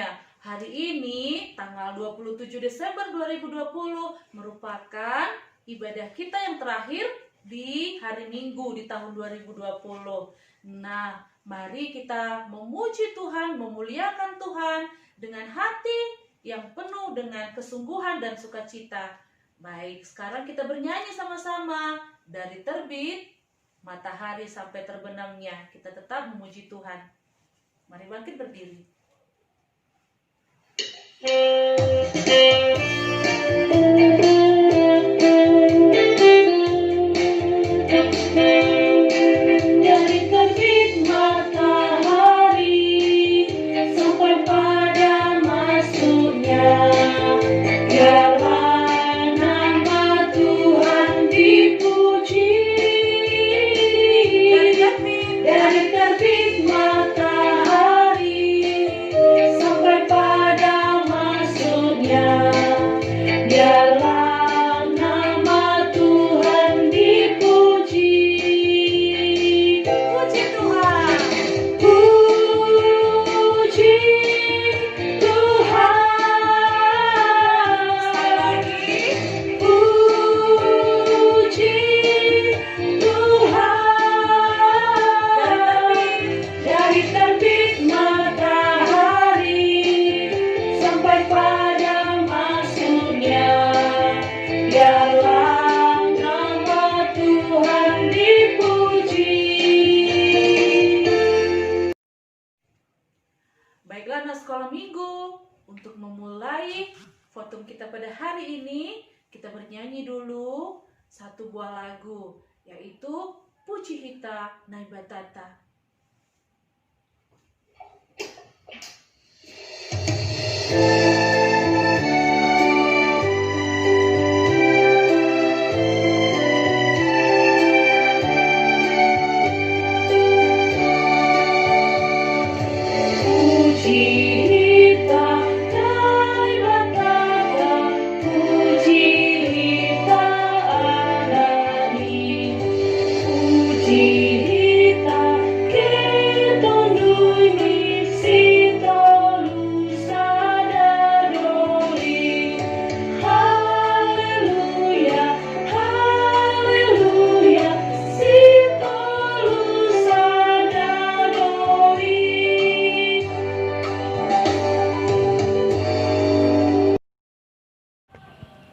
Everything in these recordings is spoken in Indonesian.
semuanya. Hari ini tanggal 27 Desember 2020 merupakan ibadah kita yang terakhir di hari Minggu di tahun 2020. Nah, mari kita memuji Tuhan, memuliakan Tuhan dengan hati yang penuh dengan kesungguhan dan sukacita. Baik, sekarang kita bernyanyi sama-sama dari terbit matahari sampai terbenamnya. Kita tetap memuji Tuhan. Mari bangkit berdiri. Baiklah anak sekolah minggu, untuk memulai fotum kita pada hari ini, kita bernyanyi dulu satu buah lagu, yaitu Puji Hita Naibatata.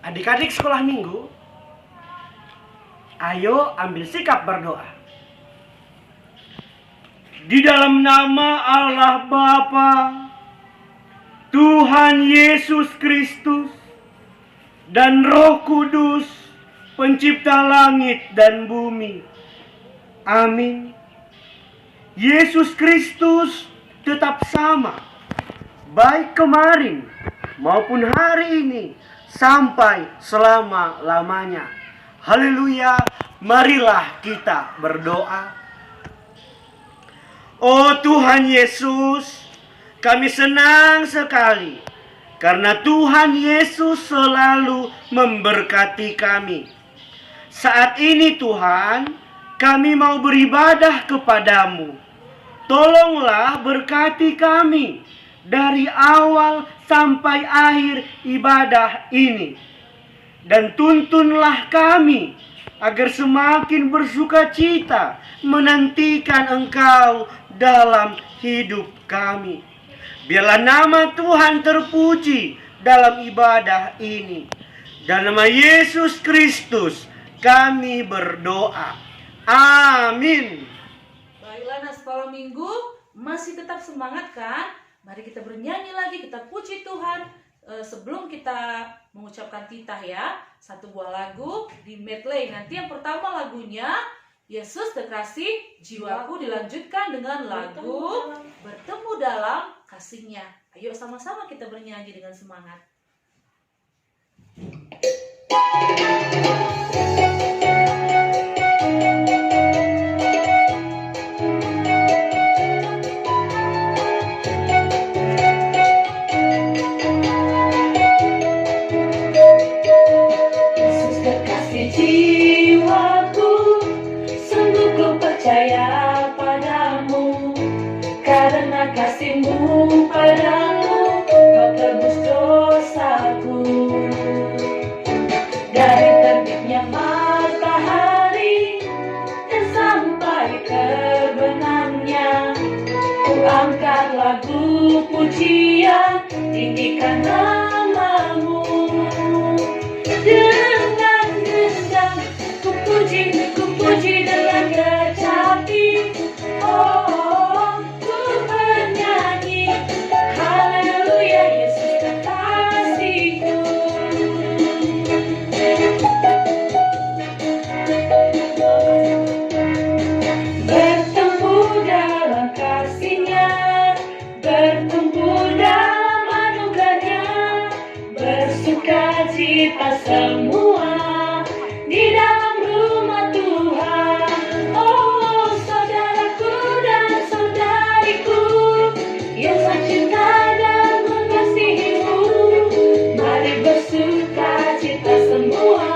Adik-adik sekolah minggu, ayo ambil sikap berdoa. Di dalam nama Allah Bapa, Tuhan Yesus Kristus, dan Roh Kudus, pencipta langit dan bumi. Amin. Yesus Kristus tetap sama, baik kemarin maupun hari ini, sampai selama-lamanya. Haleluya. Marilah kita berdoa. Oh Tuhan Yesus, kami senang sekali karena Tuhan Yesus selalu memberkati kami. Saat ini Tuhan, kami mau beribadah kepadamu. Tolonglah berkati kami dari awal sampai akhir ibadah ini. Dan tuntunlah kami agar semakin bersukacita menantikan Engkau dalam hidup kami. Biarlah nama Tuhan terpuji dalam ibadah ini. Dalam nama Yesus Kristus kami berdoa. Amin. Baiklah anak sekolah minggu, masih tetap semangat kan? Mari kita bernyanyi lagi, kita puji Tuhan sebelum kita mengucapkan titah ya. Satu buah lagu di medley. Nanti yang pertama lagunya Yesus Kekasih Jiwaku, dilanjutkan dengan lagu Bertemu Dalam Kasih-Nya. Ayo sama-sama kita bernyanyi dengan semangat. Percaya padamu, karena kasih-Mu padaku pujian, tinggikan namamu. Dengan gendang ku puji dengan kecapi. Oh, ku bernyanyi, haleluya Yesus kekasihku. Bertempur dalam kasih-Nya, bertempur dalam anugerah-Nya, bersukacita semua di dalam rumah Tuhan. Oh, saudaraku dan saudariku yang saya cinta dan mengasihimu, mari bersukacita semua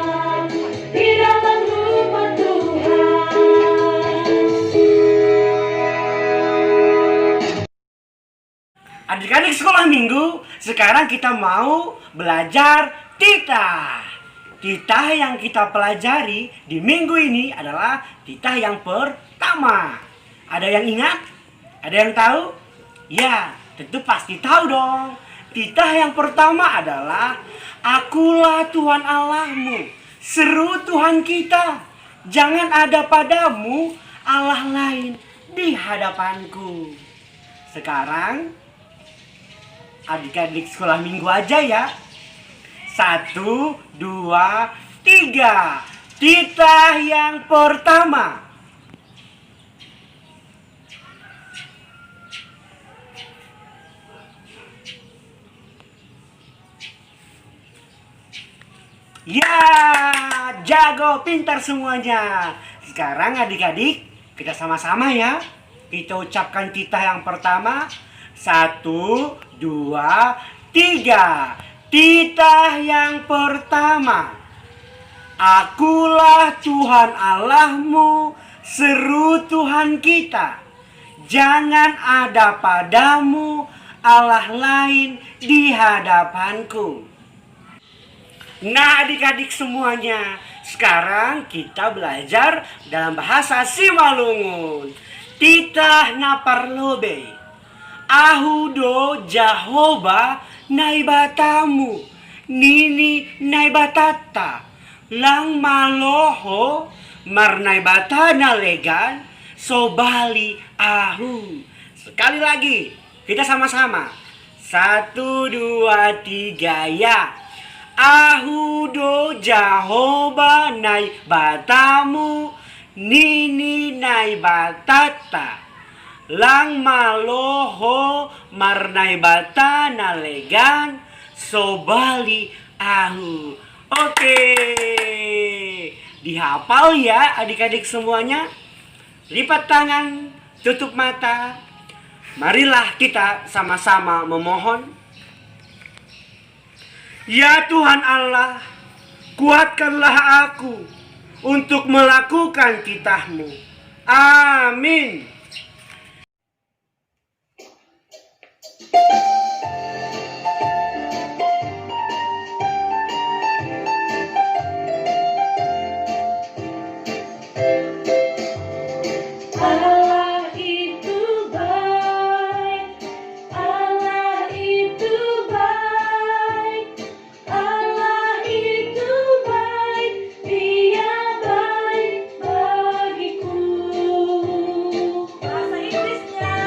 di dalam rumah Tuhan. Adik-adik sekolah minggu, sekarang kita mau belajar titah. Titah yang kita pelajari di minggu ini adalah titah yang pertama. Ada yang ingat? Ada yang tahu? Ya, tentu pasti tahu dong. Titah yang pertama adalah Akulah Tuhan Allahmu, seru Tuhan kita. Jangan ada padamu Allah lain di hadapanku. Sekarang adik-adik sekolah minggu aja ya. 1, 2, 3. Titah yang pertama. Ya, jago, pintar semuanya. Sekarang adik-adik, kita sama-sama ya. Kita ucapkan titah yang pertama. 1, 2, 3. Titah yang pertama. Akulah Tuhan Allahmu, seru Tuhan kita. Jangan ada padamu Allah lain di hadapanku. Nah, adik-adik semuanya, sekarang kita belajar dalam bahasa Simalungun. Titah naparlobe. Ahudo Jahoba naibatamu, nini naibatata, lang maloho marnaibatana legan, sobali ahu. Sekali lagi, kita sama-sama. 1, 2, 3 ya. Ahudo Jahoba naibatamu, nini naibatata, lang maloho marnai batana legan, sobali ahu. Oke, dihafal ya adik-adik semuanya. Lipat tangan, tutup mata. Marilah kita sama-sama memohon. Ya Tuhan Allah, kuatkanlah aku untuk melakukan titah-Mu. Amin. Allah itu baik, Allah itu baik, Allah itu baik, Dia baik bagiku. Bahasa Inggrisnya.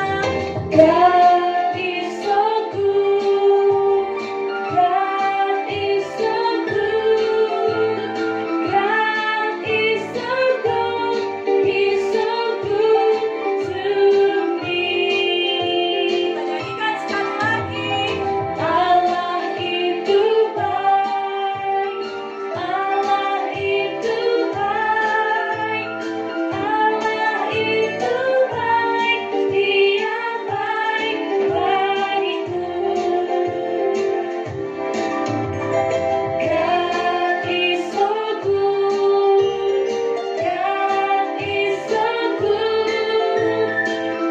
God is so good, God is so good, God is so good, He's so good to me. Kita nyanyikan sekali lagi. Allah itu baik, Allah itu baik, Allah itu baik, Dia baik bagiku. God is so good, God is so good,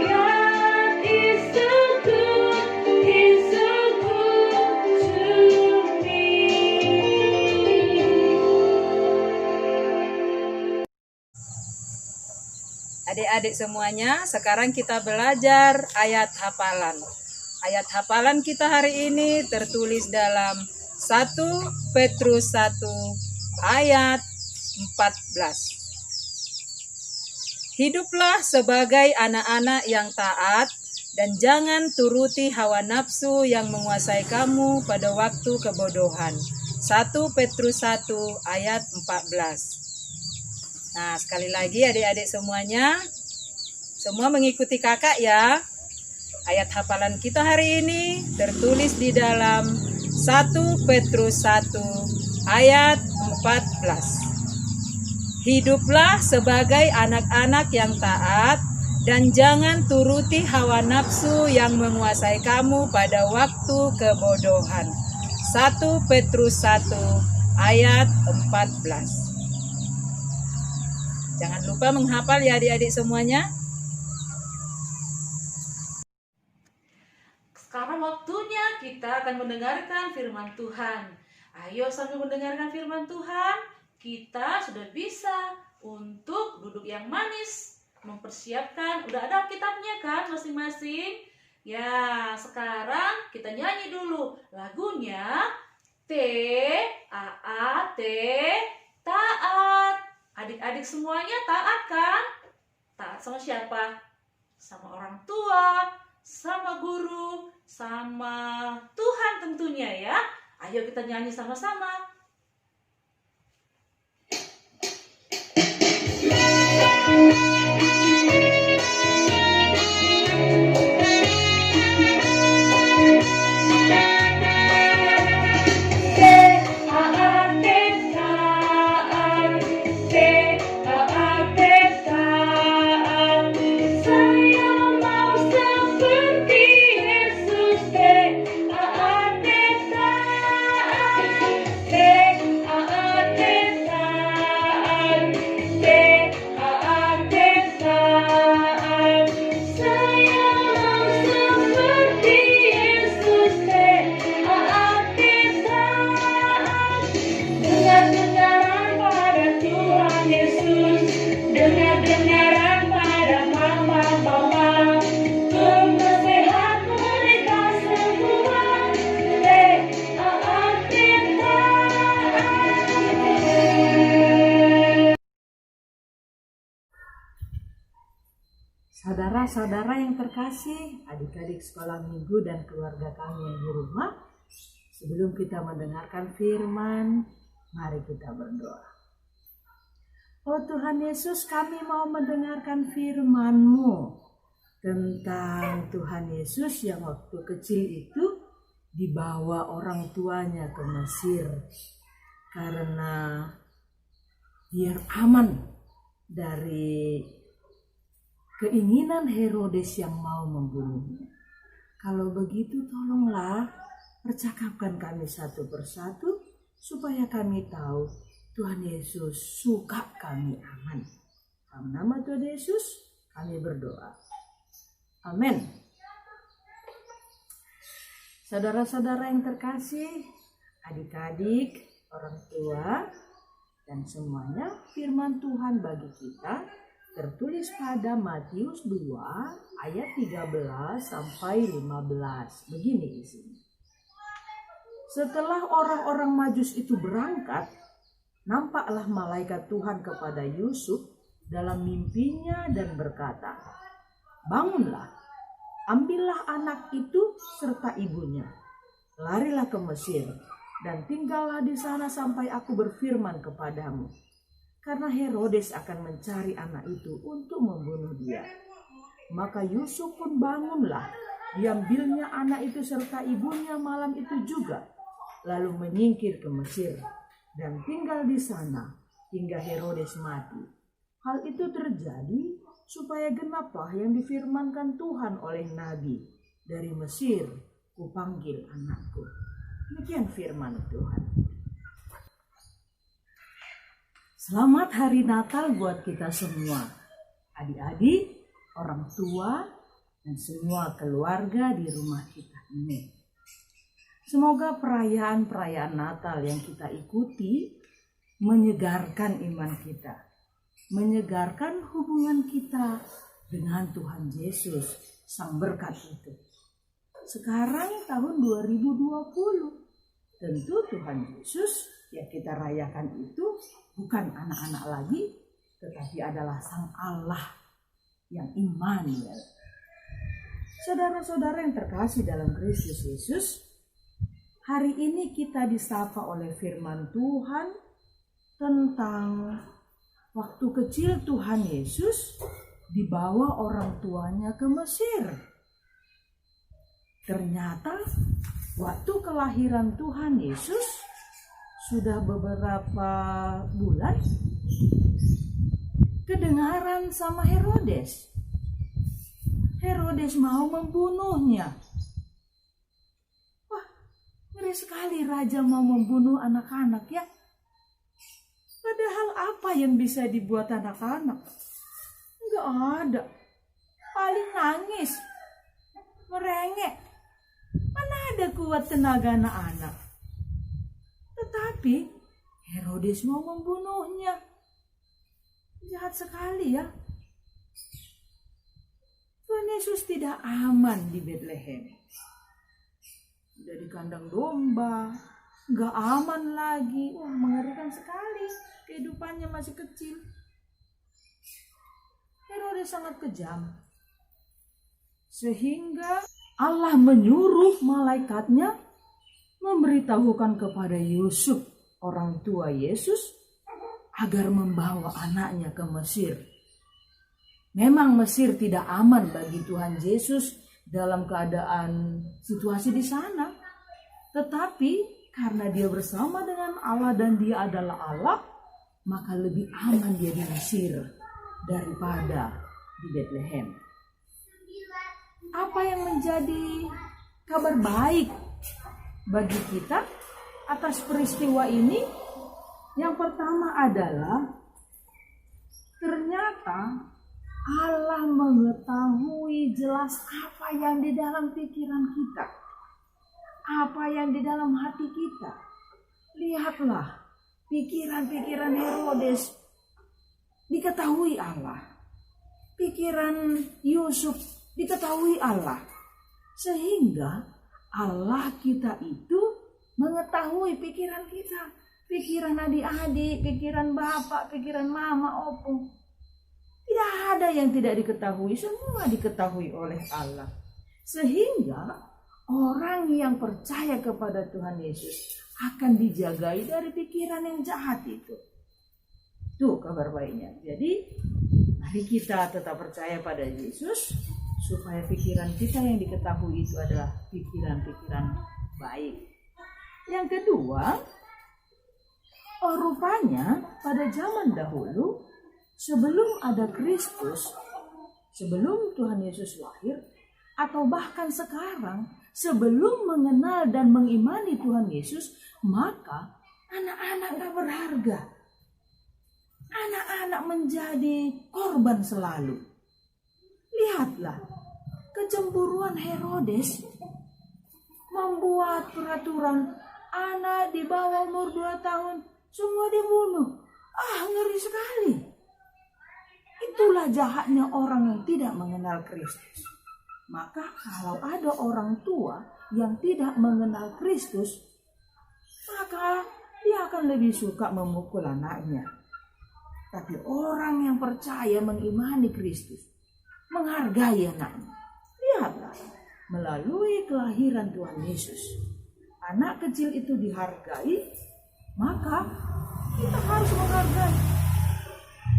God is so good, He's so good to me. Adik-adik semuanya, sekarang kita belajar ayat hafalan. Ayat hafalan kita hari ini tertulis dalam 1 Petrus 1 ayat 14. Hiduplah sebagai anak-anak yang taat dan jangan turuti hawa nafsu yang menguasai kamu pada waktu kebodohan. 1 Petrus 1 ayat 14. Nah, sekali lagi adik-adik semuanya, semua mengikuti kakak ya. Ayat hafalan kita hari ini tertulis di dalam 1 Petrus 1 ayat 14. Hiduplah sebagai anak-anak yang taat dan jangan turuti hawa nafsu yang menguasai kamu pada waktu kebodohan. 1 Petrus 1 ayat 14. Jangan lupa menghafal ya adik-adik semuanya. Sekarang waktunya kita akan mendengarkan firman Tuhan. Ayo sambil mendengarkan firman Tuhan, kita sudah bisa untuk duduk yang manis. Mempersiapkan, udah ada Alkitabnya kan masing-masing? Ya, sekarang kita nyanyi dulu lagunya T-A-A-T, taat. Adik-adik semuanya taat kan? Taat sama siapa? Sama orang tua, sama guru, sama Tuhan tentunya ya. Ayo kita nyanyi sama-sama. Saudara-saudara yang terkasih, adik-adik sekolah minggu dan keluarga kami yang di rumah, sebelum kita mendengarkan firman, mari kita berdoa. Oh Tuhan Yesus, kami mau mendengarkan firman-Mu tentang Tuhan Yesus yang waktu kecil itu dibawa orang tuanya ke Mesir karena biar aman dari keinginan Herodes yang mau membunuhnya. Kalau begitu tolonglah percakapkan kami satu persatu supaya kami tahu Tuhan Yesus suka kami aman. Dalam nama Tuhan Yesus kami berdoa. Amin. Saudara-saudara yang terkasih, adik-adik, orang tua, dan semuanya, firman Tuhan bagi kita tertulis pada Matius 2 ayat 13 sampai 15. Begini isinya. Setelah orang-orang Majus itu berangkat, nampaklah malaikat Tuhan kepada Yusuf dalam mimpinya dan berkata, "Bangunlah, ambillah anak itu serta ibunya, larilah ke Mesir dan tinggallah di sana sampai aku berfirman kepadamu. Karena Herodes akan mencari anak itu untuk membunuh dia." Maka Yusuf pun bangunlah, diambilnya anak itu serta ibunya malam itu juga, lalu menyingkir ke Mesir dan tinggal di sana hingga Herodes mati. Hal itu terjadi supaya genaplah yang difirmankan Tuhan oleh Nabi, "Dari Mesir kupanggil anakku." Demikian firman Tuhan. Selamat hari Natal buat kita semua, adik-adik, orang tua, dan semua keluarga di rumah kita ini. Semoga perayaan-perayaan Natal yang kita ikuti menyegarkan iman kita, menyegarkan hubungan kita dengan Tuhan Yesus, Sang Berkat itu. sekarang tahun 2020. Tentu Tuhan Yesus yang kita rayakan itu bukan anak-anak lagi, tetapi adalah Sang Allah yang Immanuel. Saudara-saudara yang terkasih dalam Kristus Yesus, hari ini kita disapa oleh firman Tuhan tentang waktu kecil Tuhan Yesus dibawa orang tuanya ke Mesir. Ternyata waktu kelahiran Tuhan Yesus sudah beberapa bulan kedengaran sama Herodes. Herodes mau membunuhnya. Wah, ngeri sekali raja mau membunuh anak-anak ya. Padahal apa yang bisa dibuat anak-anak? Enggak ada. Paling nangis, merengek. Mana ada kuat tenaga anak-anak. Tetapi Herodes mau membunuhnya. Jahat sekali ya. Tuhan Yesus tidak aman di Bethlehem. Sudah di kandang domba, gak aman lagi. Wah, mengerikan sekali. Kehidupannya masih kecil. Herodes sangat kejam. Sehingga Allah menyuruh malaikatnya memberitahukan kepada Yusuf, orang tua Yesus, agar membawa anaknya ke Mesir. Memang Mesir tidak aman bagi Tuhan Yesus dalam keadaan situasi di sana. Tetapi karena dia bersama dengan Allah dan dia adalah Allah, maka lebih aman dia di Mesir daripada di Bethlehem. Apa yang menjadi kabar baik bagi kita atas peristiwa ini? Yang pertama adalah ternyata Allah mengetahui jelas apa yang di dalam pikiran kita, apa yang di dalam hati kita. Lihatlah, pikiran-pikiran Herodes diketahui Allah, pikiran Yusuf diketahui Allah, sehingga Allah kita itu mengetahui pikiran kita, pikiran adik-adik, pikiran bapak, pikiran mama, opung. Tidak ada yang tidak diketahui, semua diketahui oleh Allah. Sehingga orang yang percaya kepada Tuhan Yesus akan dijagai dari pikiran yang jahat itu. Tuh kabar baiknya. Jadi mari kita tetap percaya pada Yesus supaya pikiran kita yang diketahui itu adalah pikiran-pikiran baik. Yang kedua, rupanya pada zaman dahulu sebelum ada Kristus, sebelum Tuhan Yesus lahir, atau bahkan sekarang sebelum mengenal dan mengimani Tuhan Yesus, maka anak-anak gak berharga. Anak-anak menjadi korban selalu. Lihatlah, kecemburuan Herodes membuat peraturan anak di bawah umur 2 tahun semua dibunuh. Ngeri sekali. Itulah jahatnya orang yang tidak mengenal Kristus. Maka kalau ada orang tua yang tidak mengenal Kristus, maka dia akan lebih suka memukul anaknya. Tapi orang yang percaya mengimani Kristus, menghargai anaknya. Lihatlah, melalui kelahiran Tuhan Yesus, anak kecil itu dihargai, maka kita harus menghargai.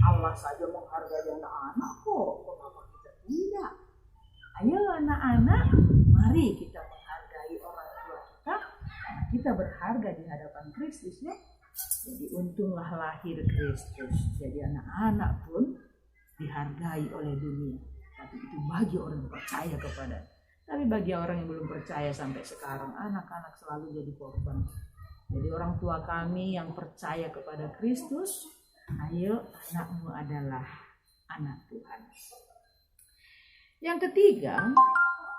Allah saja menghargai anak-anak kok, kenapa kita tidak? Ayo anak-anak, mari kita menghargai orang tua kita, karena kita berharga di hadapan Kristus ya. Jadi untunglah lahir Kristus. Jadi anak-anak pun dihargai oleh dunia. Tapi itu bagi orang yang percaya kepada. Tapi bagi orang yang belum percaya sampai sekarang, anak-anak selalu jadi korban. Jadi orang tua kami yang percaya kepada Kristus, ayo anakmu adalah anak Tuhan. Yang ketiga,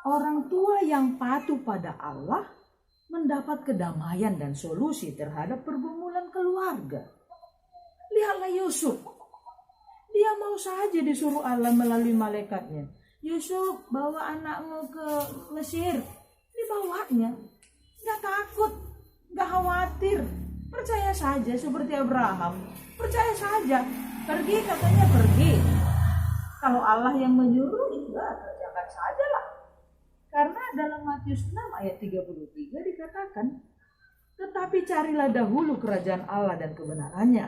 orang tua yang patuh pada Allah mendapat kedamaian dan solusi terhadap pergumulan keluarga. Lihatlah Yusuf. Dia mau saja disuruh Allah melalui malaikatnya. Yusuf, bawa anakmu ke Mesir. dibawanya. Nggak takut, nggak khawatir. Percaya saja seperti Abraham. Percaya saja. Pergi katanya pergi. Kalau Allah yang menyuruh, ya kerjakan saja lah. Karena dalam Matius 6 ayat 33 dikatakan, tetapi carilah dahulu kerajaan Allah dan kebenarannya,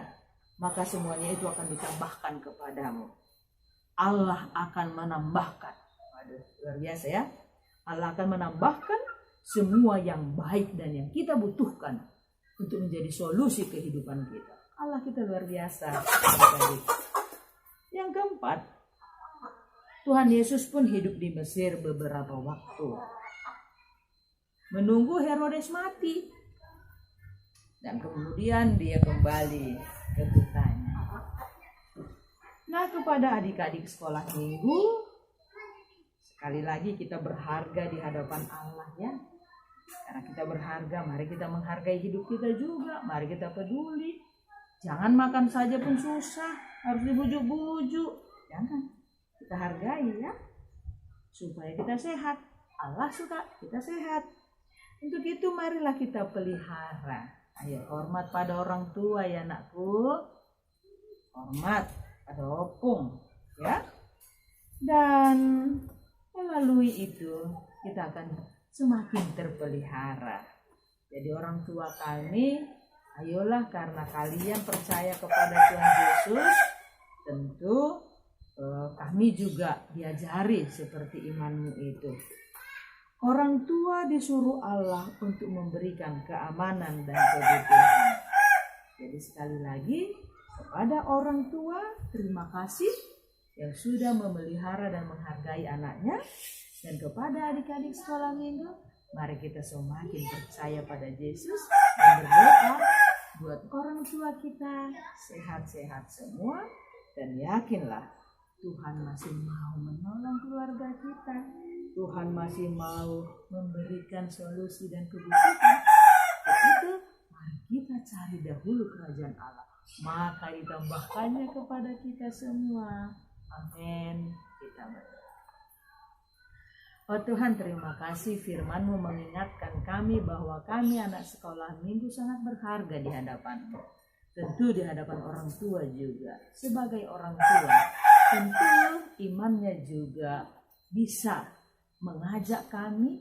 maka semuanya itu akan ditambahkan kepadamu. Allah akan menambahkan. Waduh, luar biasa ya. Allah akan menambahkan semua yang baik dan yang kita butuhkan untuk menjadi solusi kehidupan kita. Allah kita luar biasa. Yang keempat, Tuhan Yesus pun hidup di Mesir beberapa waktu, menunggu Herodes mati, dan kemudian dia kembali ke kotanya. Nah, kepada adik-adik sekolah minggu, sekali lagi kita berharga di hadapan Allah ya. Karena kita berharga, mari kita menghargai hidup kita juga. Mari kita peduli. Jangan makan saja pun susah, harus dibujuk-bujuk. Jangan. Kita hargai ya, supaya kita sehat. Allah suka kita sehat. Untuk itu marilah kita pelihara. Ayo hormat pada orang tua ya anakku. Hormat pada opung ya. Dan melalui itu kita akan semakin terpelihara. Jadi orang tua kami, ayolah karena kalian percaya kepada Tuhan Yesus, tentu kami juga diajari seperti imanmu itu. Orang tua disuruh Allah untuk memberikan keamanan dan kebutuhan. Jadi sekali lagi, kepada orang tua terima kasih yang sudah memelihara dan menghargai anaknya. Dan kepada adik-adik sekolah minggu, mari kita semakin percaya pada Yesus dan berdoa buat orang tua kita sehat-sehat semua. Dan yakinlah Tuhan masih mau menolong keluarga kita. Tuhan masih mau memberikan solusi dan kebutuhan. Begitu, mari kita cari dahulu kerajaan Allah. Maka ditambahkannya kepada kita semua. Amin. Kita berdoa. Oh Tuhan, terima kasih firman-Mu mengingatkan kami bahwa kami anak sekolah minggu sangat berharga di hadapan-Mu. Tentu di hadapan orang tua juga. Sebagai orang tua, tentu imannya juga bisa mengajak kami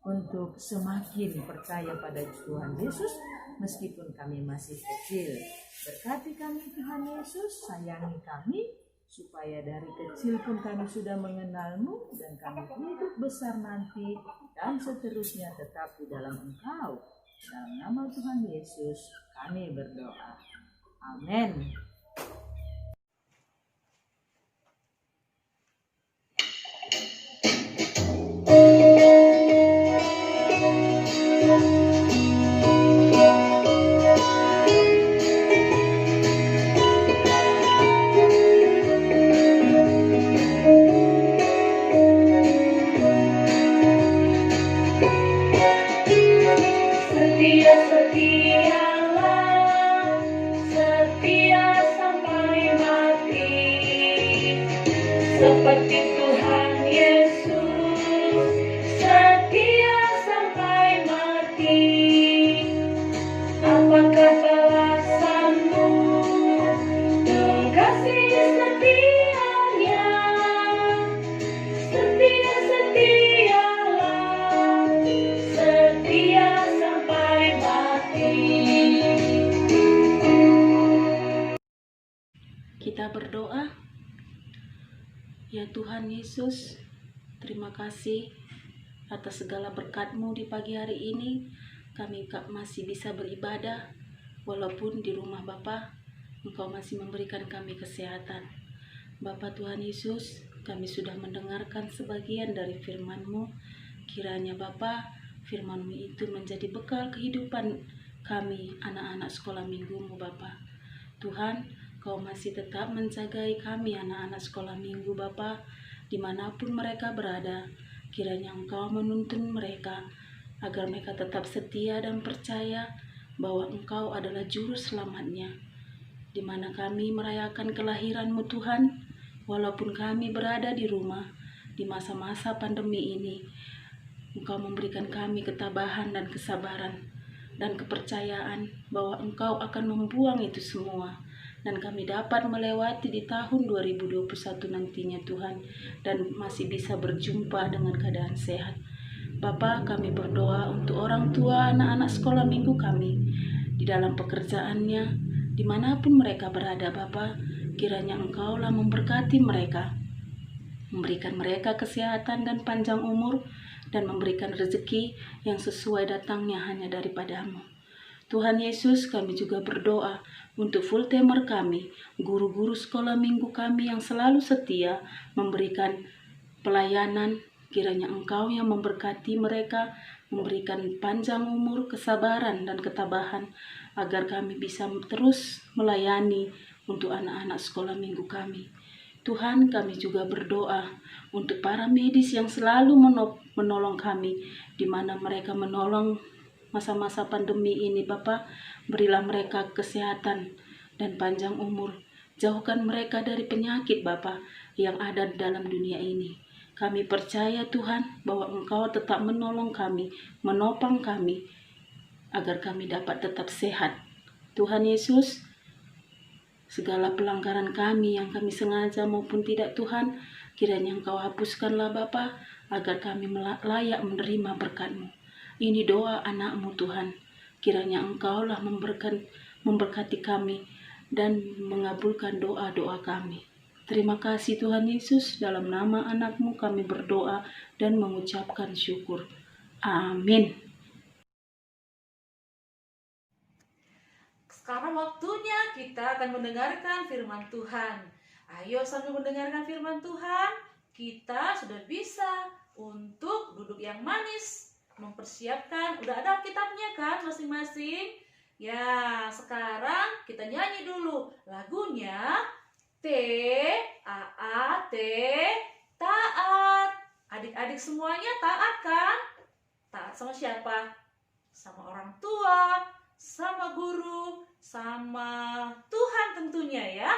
untuk semakin percaya pada Tuhan Yesus meskipun kami masih kecil. Berkati kami Tuhan Yesus, sayangi kami, supaya dari kecil pun kami sudah mengenal-Mu dan kami hidup besar nanti dan seterusnya tetap di dalam Engkau. Dalam nama Tuhan Yesus kami berdoa. Amin. Seperti Tuhan Yesus setia sampai mati. Apakah balasanmu untuk kasih setianya? Setialah, setia sampai mati. Kita berdoa. Ya Tuhan Yesus, terima kasih atas segala berkat-Mu di pagi hari ini. Kami masih bisa beribadah, walaupun di rumah Bapa, Engkau masih memberikan kami kesehatan. Bapa Tuhan Yesus, kami sudah mendengarkan sebagian dari firman-Mu. Kiranya Bapa, firman-Mu itu menjadi bekal kehidupan kami, anak-anak sekolah minggu-Mu Bapa. Tuhan, Kau masih tetap menjagai kami anak-anak sekolah minggu Bapa, dimanapun mereka berada. Kiranya Engkau menuntun mereka, agar mereka tetap setia dan percaya bahwa Engkau adalah juru selamatnya. Di mana kami merayakan kelahiran-Mu Tuhan, walaupun kami berada di rumah, di masa-masa pandemi ini. Engkau memberikan kami ketabahan dan kesabaran dan kepercayaan bahwa Engkau akan membuang itu semua, dan kami dapat melewati di tahun 2021 nantinya Tuhan, dan masih bisa berjumpa dengan keadaan sehat. Bapa, kami berdoa untuk orang tua anak-anak sekolah minggu kami di dalam pekerjaannya, dimanapun mereka berada. Bapa, kiranya Engkaulah memberkati mereka, memberikan mereka kesehatan dan panjang umur, dan memberikan rezeki yang sesuai datangnya hanya daripadamu. Tuhan Yesus, kami juga berdoa untuk full timer kami, guru-guru sekolah minggu kami yang selalu setia memberikan pelayanan. Kiranya Engkau yang memberkati mereka, memberikan panjang umur, kesabaran, dan ketabahan, agar kami bisa terus melayani untuk anak-anak sekolah minggu kami. Tuhan, kami juga berdoa untuk para medis yang selalu menolong kami, di mana mereka menolong masa-masa pandemi ini. Bapa, berilah mereka kesehatan dan panjang umur. Jauhkan mereka dari penyakit, Bapa, yang ada dalam dunia ini. Kami percaya Tuhan bahwa Engkau tetap menolong kami, menopang kami, agar kami dapat tetap sehat. Tuhan Yesus, segala pelanggaran kami yang kami sengaja maupun tidak Tuhan, kiranya Engkau hapuskanlah Bapa, agar kami layak menerima berkat-Mu. Ini doa anak-Mu Tuhan, kiranya Engkaulah memberkati kami dan mengabulkan doa-doa kami. Terima kasih Tuhan Yesus, dalam nama anak-Mu kami berdoa dan mengucapkan syukur. Amin. Sekarang waktunya kita akan mendengarkan firman Tuhan. Ayo sambil mendengarkan firman Tuhan, kita sudah bisa untuk duduk yang manis. Mempersiapkan, udah ada kitabnya kan masing-masing? Ya, sekarang kita nyanyi dulu lagunya. T-A-A-T, taat. Adik-adik semuanya taat kan? Taat sama siapa? Sama orang tua, sama guru, sama Tuhan tentunya ya.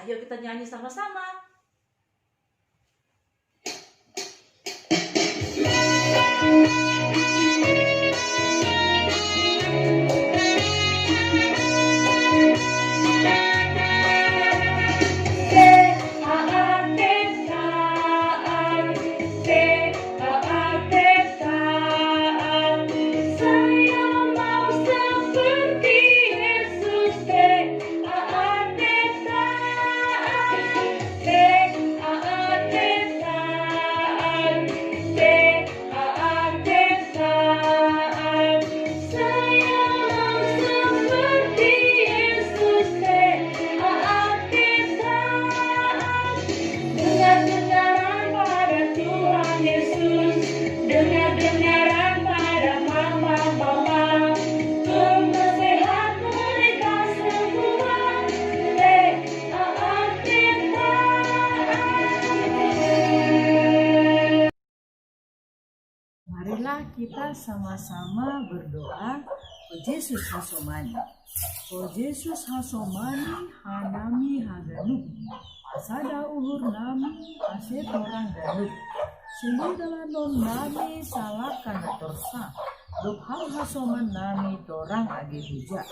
Ayo kita nyanyi sama-sama. Marilah kita sama-sama berdoa. O Yesus hasomani, O Yesus hasomani hanami haganuk, asada uhur nami asetorang danuk, sinudala non nami salakan torsa, dokham hasoman nami torang age huja.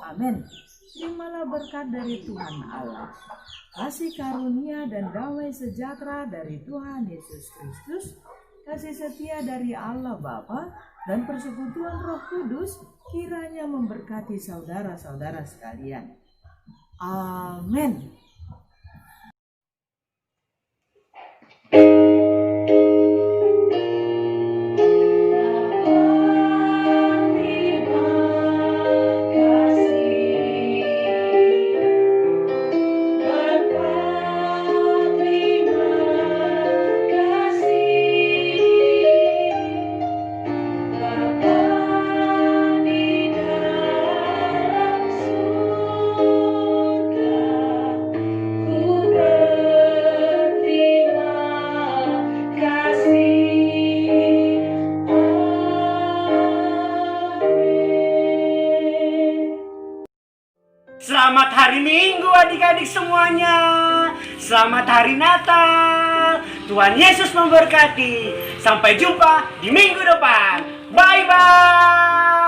Amin. Terimalah berkat dari Tuhan Allah, kasih karunia dan damai sejahtera dari Tuhan Yesus Kristus, kasih setia dari Allah Bapa, dan persekutuan Roh Kudus kiranya memberkati saudara-saudara sekalian. Amin. Selamat hari Minggu adik-adik semuanya. Selamat hari Natal. Tuhan Yesus memberkati. Sampai jumpa di minggu depan. Bye-bye.